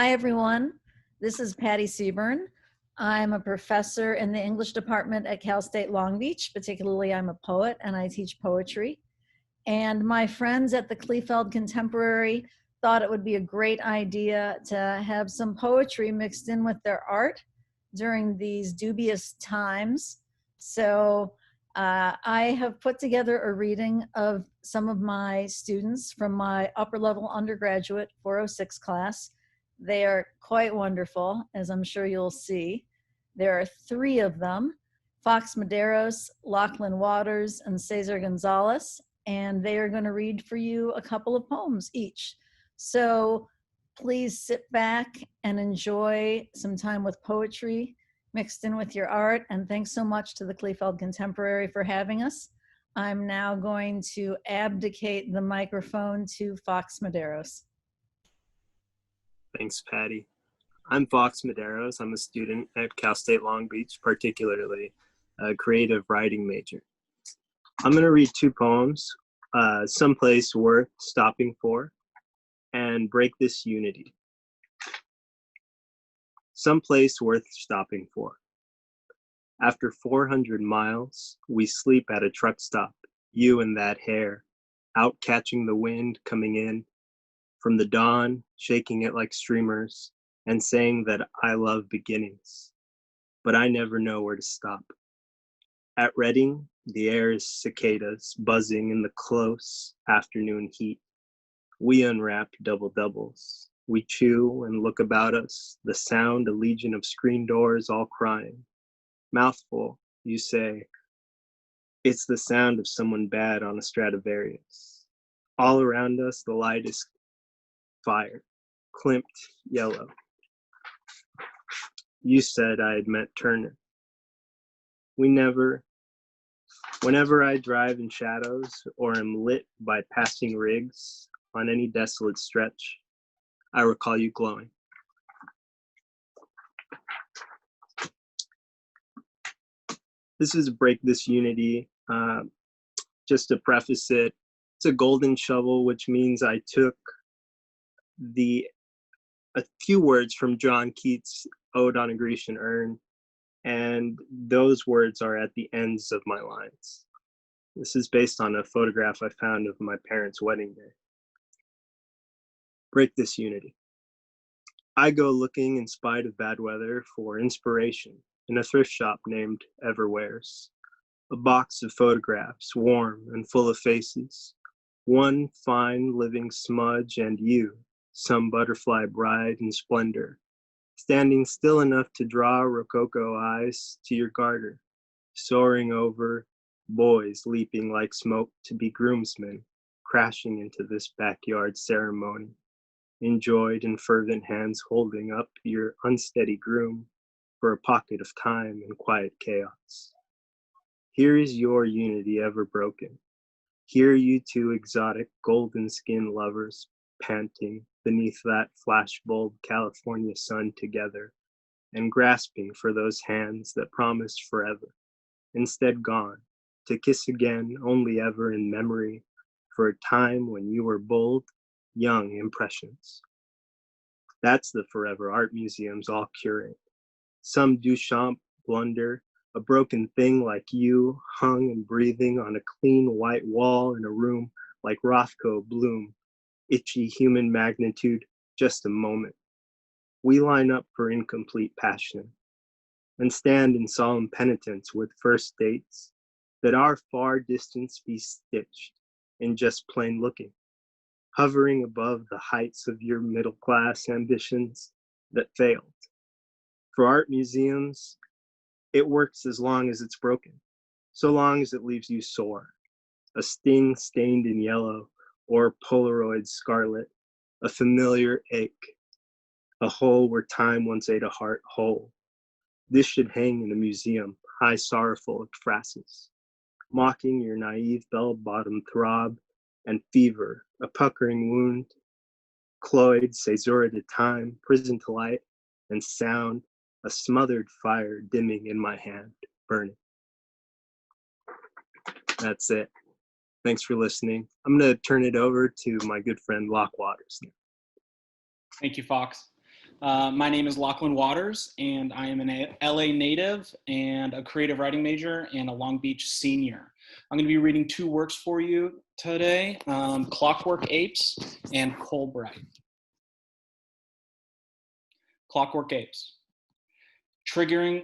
Hi, everyone. This is Patty Seyburn. I'm a professor in the English department at Cal State Long Beach. Particularly, I'm a poet and I teach poetry. And my friends at the Kleefeld Contemporary thought it would be a great idea to have some poetry mixed in with their art during these dubious times. So I have put together a reading of some of my students from my upper level undergraduate 406 class. They are quite wonderful, as I'm sure you'll see. There are 3 of them, Fox Medeiros, Lachlan Waters, and Cesar Gonzalez, and they are going to read for you a couple of poems each. So please sit back and enjoy some time with poetry mixed in with your art, and thanks so much to the Kleefeld Contemporary for having us. I'm now going to abdicate the microphone to Fox Medeiros. Thanks, Patty. I'm Fox Medeiros. I'm a student at Cal State Long Beach, particularly a creative writing major. I'm going to read 2 poems, Someplace Worth Stopping For and Break This Unity. Someplace worth stopping for. After 400 miles, we sleep at a truck stop, you and that hair, out catching the wind coming in from the dawn, shaking it like streamers, and saying that I love beginnings, but I never know where to stop. At Reading, the air is cicadas buzzing in the close afternoon heat. We unwrap double-doubles. We chew and look about us, the sound a legion of screen doors all crying. Mouthful, you say, it's the sound of someone bad on a Stradivarius. All around us, the light is fire, climped yellow. You said I had met Turner. Whenever I drive in shadows or am lit by passing rigs on any desolate stretch, I recall you glowing. This is Break This Unity. Just to preface it, it's a golden shovel, which means I took a few words from John Keats' Ode on a Grecian Urn, and those words are at the ends of my lines. This is based on a photograph I found of my parents' wedding day. Break this unity. I go looking in spite of bad weather for inspiration in a thrift shop named Everwares. A box of photographs, warm and full of faces. One fine living smudge and you, some butterfly bride in splendor, standing still enough to draw rococo eyes to your garter, soaring over, boys leaping like smoke to be groomsmen, crashing into this backyard ceremony, enjoyed in fervent hands holding up your unsteady groom for a pocket of time and quiet chaos. Here is your unity ever broken. Here you 2 exotic golden skin lovers panting beneath that flash bulb California sun together and grasping for those hands that promised forever, instead gone, to kiss again only ever in memory for a time when you were bold, young impressions. That's the forever art museums all curate. Some Duchamp blunder, a broken thing like you hung and breathing on a clean white wall in a room like Rothko Bloom, itchy human magnitude, just a moment. We line up for incomplete passion and stand in solemn penitence with first dates that our far distance be stitched in just plain looking, hovering above the heights of your middle class ambitions that failed. For art museums, it works as long as it's broken, so long as it leaves you sore, a sting stained in yellow or Polaroid scarlet, a familiar ache, a hole where time once ate a heart whole. This should hang in a museum, high sorrowful phrases, mocking your naive bell-bottom throb and fever, a puckering wound, cloyed, caesurated time, prison to light and sound, a smothered fire dimming in my hand, burning. That's it. Thanks for listening. I'm going to turn it over to my good friend Lachlan Waters. Thank you, Fox. My name is Lachlan Waters, and I am an LA native and a creative writing major and a Long Beach senior. I'm going to be reading two works for you today, Clockwork Apes and Coal Bright. Clockwork Apes. Trigger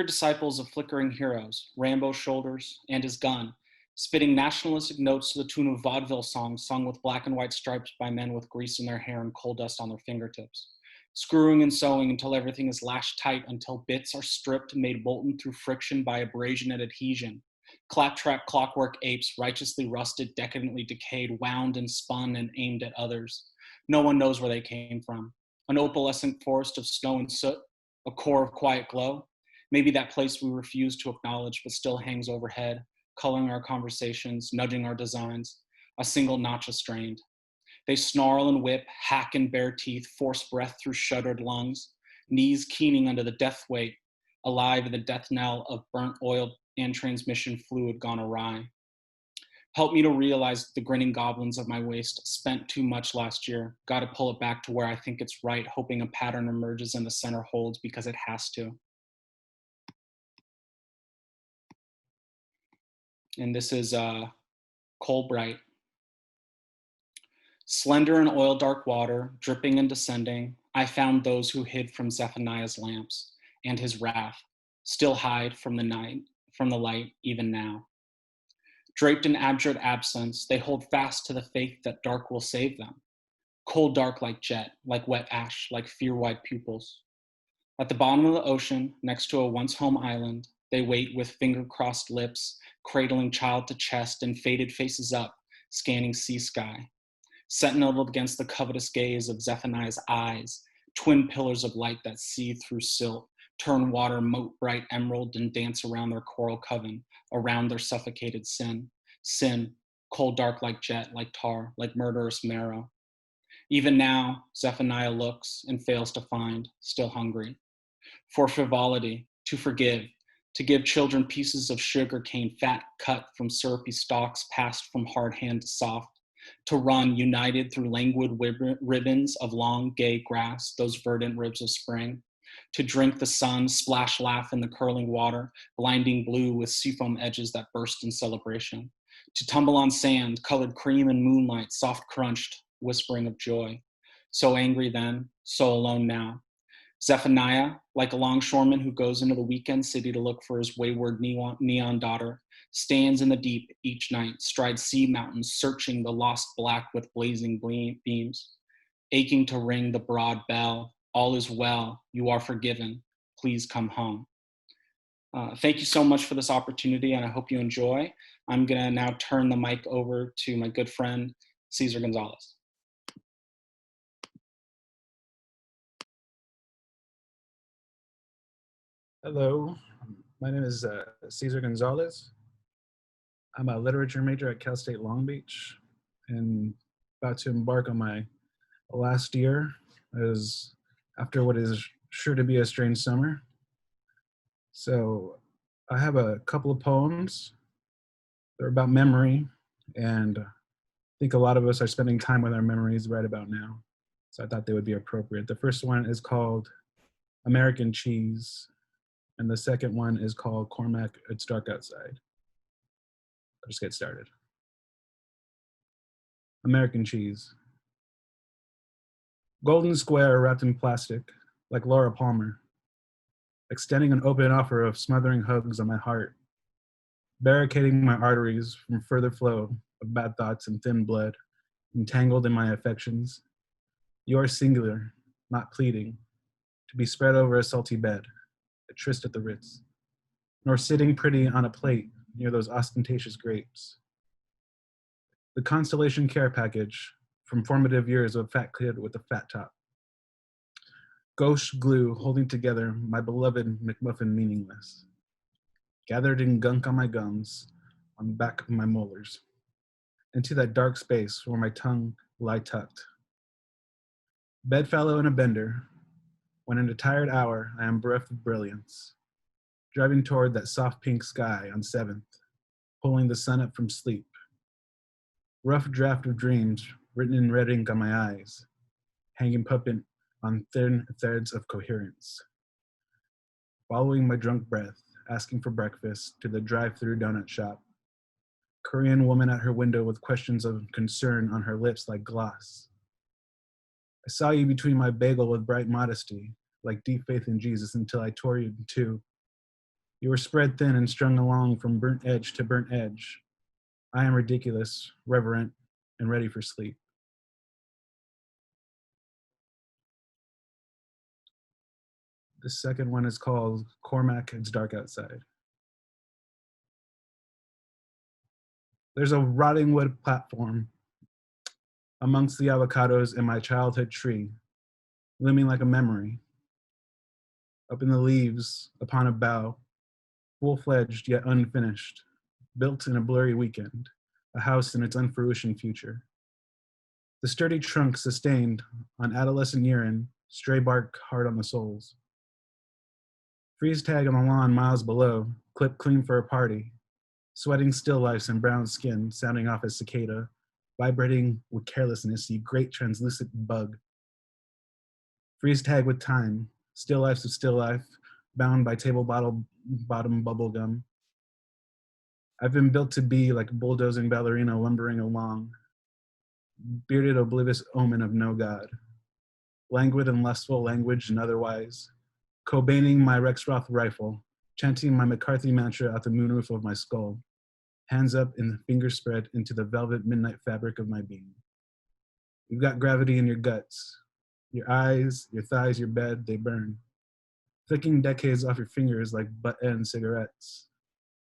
disciples of flickering heroes, Rambo's shoulders, and his gun, spitting nationalistic notes to the tune of vaudeville songs sung with black and white stripes by men with grease in their hair and coal dust on their fingertips. Screwing and sewing until everything is lashed tight, until bits are stripped, made molten through friction by abrasion and adhesion. Claptrap clockwork apes, righteously rusted, decadently decayed, wound and spun and aimed at others. No one knows where they came from. An opalescent forest of snow and soot, a core of quiet glow. Maybe that place we refuse to acknowledge but still hangs overhead, coloring our conversations, nudging our designs, a single notch strained. They snarl and whip, hack and bare teeth, force breath through shuttered lungs, knees keening under the death weight, alive in the death knell of burnt oil and transmission fluid gone awry. Help me to realize the grinning goblins of my waist spent too much last year. Got to pull it back to where I think it's right, hoping a pattern emerges and the center holds because it has to. And this is Coal Bright. Slender in oil dark water, dripping and descending, I found those who hid from Zephaniah's lamps and his wrath, still hide from the light even now. Draped in abject absence, they hold fast to the faith that dark will save them. Cold dark like jet, like wet ash, like fear-white pupils. At the bottom of the ocean, next to a once-home island, they wait with finger-crossed lips, cradling child to chest and faded faces up, scanning sea sky. Sentineled against the covetous gaze of Zephaniah's eyes, twin pillars of light that seethe through silt, turn water mote bright emerald and dance around their coral coven, around their suffocated sin. Sin, cold dark like jet, like tar, like murderous marrow. Even now, Zephaniah looks and fails to find, still hungry. For frivolity, to forgive, to give children pieces of sugar cane fat cut from syrupy stalks passed from hard hand to soft, to run united through languid ribbons of long gay grass, those verdant ribs of spring, to drink the sun, splash laugh in the curling water, blinding blue with seafoam edges that burst in celebration, to tumble on sand, colored cream and moonlight, soft crunched, whispering of joy. So angry then, so alone now. Zephaniah, like a longshoreman who goes into the weekend city to look for his wayward neon daughter, stands in the deep each night, strides sea mountains, searching the lost black with blazing beams, aching to ring the broad bell. All is well, you are forgiven, please come home. Thank you so much for this opportunity, and I hope you enjoy. I'm gonna now turn the mic over to my good friend, Cesar Gonzalez. Hello, my name is Cesar Gonzalez. I'm a literature major at Cal State Long Beach and about to embark on my last year as after what is sure to be a strange summer. So I have a couple of poems. They're about memory, and I think a lot of us are spending time with our memories right about now. So I thought they would be appropriate. The first one is called American Cheese, and the second one is called Cormac, It's Dark Outside. Let's get started. American cheese. Golden square wrapped in plastic, like Laura Palmer, extending an open offer of smothering hugs on my heart, barricading my arteries from further flow of bad thoughts and thin blood, entangled in my affections. Yours singular, not pleading, to be spread over a salty bed, a tryst at the Ritz, nor sitting pretty on a plate near those ostentatious grapes. The Constellation Care package from formative years of fat kid with a fat top. Gauche glue holding together my beloved McMuffin meaningless. Gathered in gunk on my gums, on the back of my molars, into that dark space where my tongue lie tucked. Bedfellow in a bender, when in a tired hour I am bereft of brilliance, driving toward that soft pink sky on 7th, pulling the sun up from sleep. Rough draft of dreams written in red ink on my eyes, hanging on thin threads of coherence. Following my drunk breath, asking for breakfast to the drive-through donut shop. Korean woman at her window with questions of concern on her lips like gloss. I saw you between my bagel with bright modesty, like deep faith in Jesus until I tore you in two. You were spread thin and strung along from burnt edge to burnt edge. I am ridiculous, reverent, and ready for sleep. The second one is called Cormac, It's Dark Outside. There's a rotting wood platform amongst the avocados in my childhood tree, looming like a memory. Up in the leaves, upon a bough, full-fledged yet unfinished, built in a blurry weekend, a house in its unfruition future. The sturdy trunk sustained on adolescent urine, stray bark hard on the soles. Freeze tag on the lawn miles below, clipped clean for a party, sweating still lifes in brown skin, sounding off as cicada, vibrating with carelessness, you great translucent bug. Freeze tag with time, still lifes of still life, bound by table bottom bubble gum. I've been built to be like a bulldozing ballerina lumbering along, bearded oblivious omen of no God. Languid and lustful language and otherwise, Cobaining my Rexroth rifle, chanting my McCarthy mantra out the moonroof of my skull, hands up and the fingers spread into the velvet midnight fabric of my being. You've got gravity in your guts. Your eyes, your thighs, your bed, they burn. Flicking decades off your fingers like butt-end cigarettes.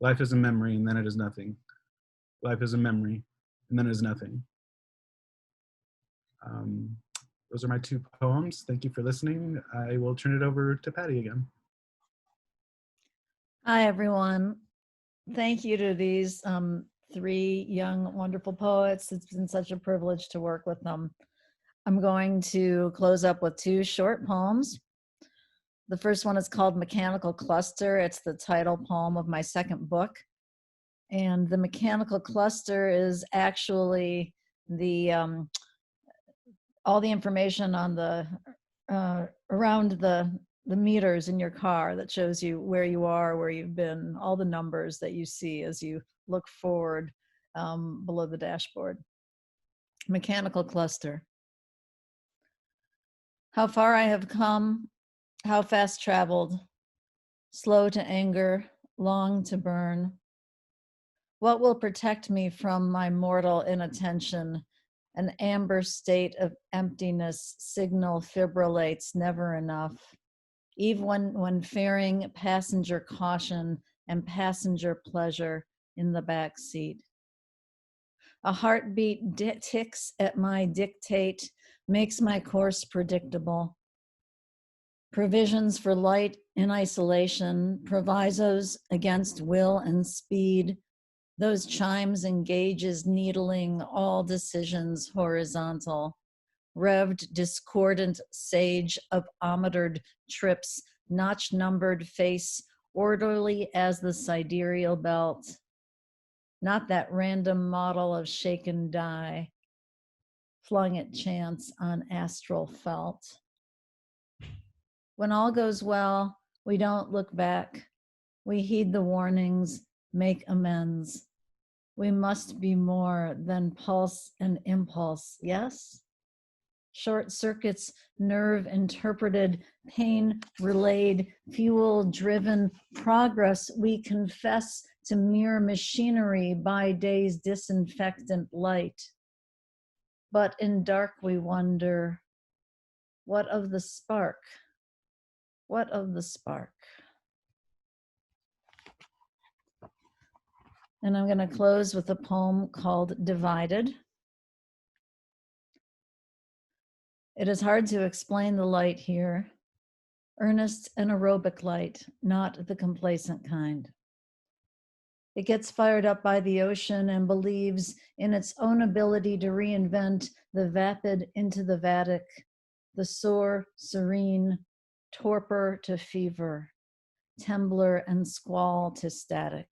Life is a memory and then it is nothing. Life is a memory and then it is nothing. Those are my two poems. Thank you for listening. I will turn it over to Patty again. Hi, everyone. Thank you to these three young, wonderful poets. It's been such a privilege to work with them. I'm going to close up with two short poems. The first one is called Mechanical Cluster. It's the title poem of my second book. And the mechanical cluster is actually the all the information on the around the meters in your car that shows you where you are, where you've been, all the numbers that you see as you look forward below the dashboard. Mechanical cluster. How far I have come, how fast traveled, slow to anger, long to burn. What will protect me from my mortal inattention? An amber state of emptiness, signal fibrillates, never enough. Even when fearing passenger caution and passenger pleasure in the back seat. A heartbeat ticks at my dictate, makes my course predictable. Provisions for light in isolation, provisos against will and speed. Those chimes and gauges needling all decisions horizontal. Revved discordant sage of ometered trips, notch numbered face, orderly as the sidereal belt. Not that random model of shaken die, flung at chance on astral felt. When all goes well, we don't look back. We heed the warnings, make amends. We must be more than pulse and impulse, yes? Short circuits, nerve interpreted, pain relayed, fuel driven progress we confess to mere machinery by day's disinfectant light. But in dark we wonder, what of the spark? What of the spark? And I'm going to close with a poem called Divided. It is hard to explain the light here. Earnest and aerobic light, not the complacent kind. It gets fired up by the ocean and believes in its own ability to reinvent the vapid into the vatic, the sore, serene, torpor to fever, temblor and squall to static.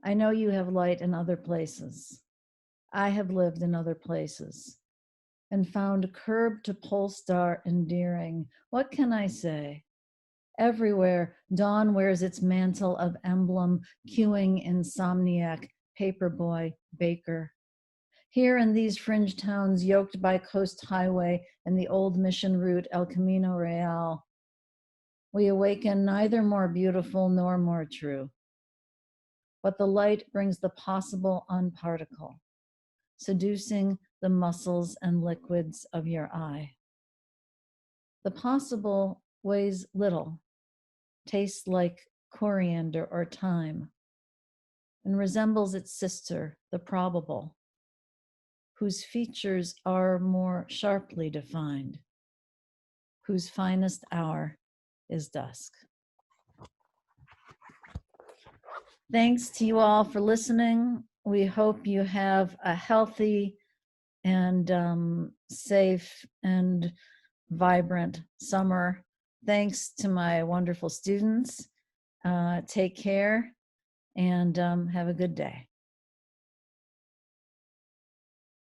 I know you have light in other places. I have lived in other places. and found curb to pole star endearing. What can I say? Everywhere, dawn wears its mantle of emblem, queuing insomniac, paperboy, baker. Here in these fringe towns, yoked by Coast Highway and the old mission route El Camino Real, we awaken neither more beautiful nor more true. But the light brings the possible unparticle, seducing the muscles and liquids of your eye. The possible weighs little, tastes like coriander or thyme, and resembles its sister, the probable, whose features are more sharply defined, whose finest hour is dusk. Thanks to you all for listening. We hope you have a healthy and safe and vibrant summer. Thanks to my wonderful students. Take care and have a good day.